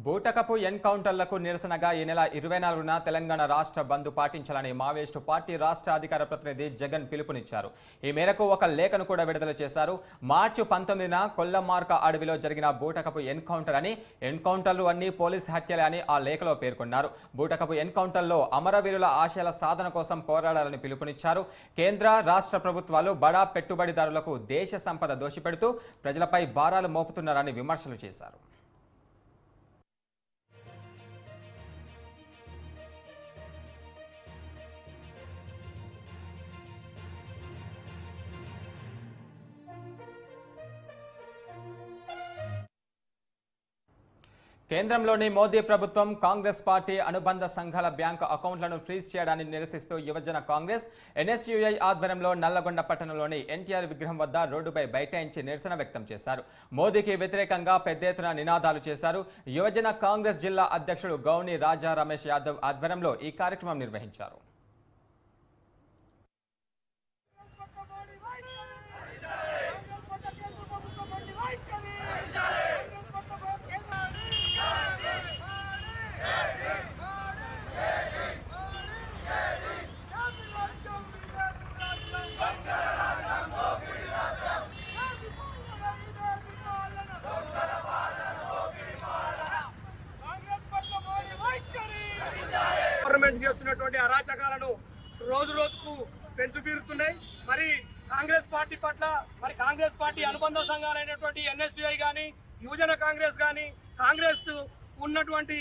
బూటకపు ఎన్కౌంటర్లకు నిరసనగా ఈ నెల 24న తెలంగాణ రాష్ట్ర బంద్ పాటించాలని మావోయిస్టు పార్టీ రాష్ట్ర అధికార ప్రతినిధి జగన్ పిలుపునిచ్చారు. ఈ మేరకు ఒక లేఖను కూడా విడుదల చేశారు. మార్చి 19న కొల్లమార్క అడవిలో జరిగిన బూటకపు ఎన్కౌంటర్ అని, ఎన్కౌంటర్లు అన్ని పోలీస్ హత్యలే అని ఆ లేఖలో పేర్కొన్నారు. బూటకపు ఎన్కౌంటర్లో అమరవీరుల ఆశయాల సాధన కోసం పోరాడాలని పిలుపునిచ్చారు. కేంద్ర రాష్ట్ర ప్రభుత్వాలు బడా పెట్టుబడిదారులకు దేశ సంపద దోషిపెడుతూ ప్రజలపై భారాలు మోపుతున్నారని విమర్శలు చేశారు. కేంద్రంలోని మోదీ ప్రభుత్వం కాంగ్రెస్ పార్టీ అనుబంధ సంఘాల బ్యాంకు అకౌంట్లను ఫ్రీజ్ చేయడాన్ని నిరసిస్తూ యువజన కాంగ్రెస్ ఎన్ఎస్యుఐ ఆధ్వర్యంలో నల్లగొండ పట్టణంలోని ఎన్టీఆర్ విగ్రహం వద్ద రోడ్డుపై బైఠాయించి నిరసన వ్యక్తం చేశారు. మోదీకి వ్యతిరేకంగా పెద్ద ఎత్తున నినాదాలు చేశారు. యువజన కాంగ్రెస్ జిల్లా అధ్యక్షుడు గౌని రాజా రమేష్ యాదవ్ ఆధ్వర్యంలో ఈ కార్యక్రమం నిర్వహించారు. గవర్నమెంట్ చేస్తున్నటువంటి అరాచకాలను రోజు రోజుకు పెంచుబీరుతున్నాయి. మరి కాంగ్రెస్ పార్టీ పట్ల కాంగ్రెస్ పార్టీ అనుబంధ సంఘాలైనటువంటి ఎన్ఎస్యుఐ కానీ, యువజన కాంగ్రెస్ కానీ, కాంగ్రెస్ ఉన్నటువంటి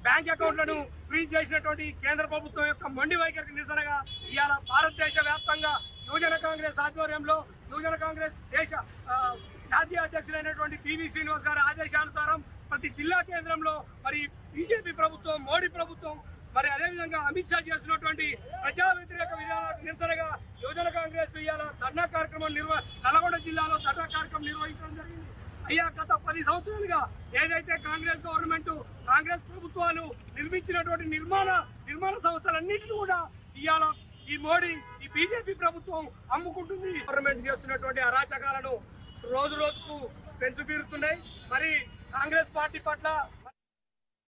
బ్యాంక్ అకౌంట్లను ఫ్రీజ్ చేసినటువంటి కేంద్ర ప్రభుత్వం యొక్క మొండి వైఖరికి నిరసనగా ఇవాళ భారతదేశ వ్యాప్తంగా యువజన కాంగ్రెస్ ఆధ్వర్యంలో యువజన కాంగ్రెస్ దేశ జాతీయ అధ్యక్షులైనటువంటి పివి శ్రీనివాస్ గారి ఆదేశానుసారం ప్రతి జిల్లా కేంద్రంలో మరి బీజేపీ ప్రభుత్వం, మోడీ ప్రభుత్వం, మరి అదేవిధంగా అమిత్ షా చేసినటువంటి ప్రజా వ్యతిరేక విధానాలకు నిరసనగా యువజన కాంగ్రెస్ ఇవాళ ధర్నా కార్యక్రమం నల్గొండ జిల్లాలో ధర్నా కార్యక్రమం నిర్వహించడం జరిగింది. అయ్యా, గత 10 సంవత్సరాలుగా ఏదైతే కాంగ్రెస్ గవర్నమెంట్, కాంగ్రెస్ ప్రభుత్వాలు నిర్మించినటువంటి నిర్మాణ సంస్థలన్నింటినీ కూడా ఇవాళ ఈ మోడీ, ఈ బీజేపీ ప్రభుత్వం అమ్ముకుంటుంది. గవర్నమెంట్ చేస్తున్నటువంటి అరాచకాలను రోజు రోజుకు పెంచుబీరుతున్నాయి. మరి కాంగ్రెస్ పార్టీ పట్ల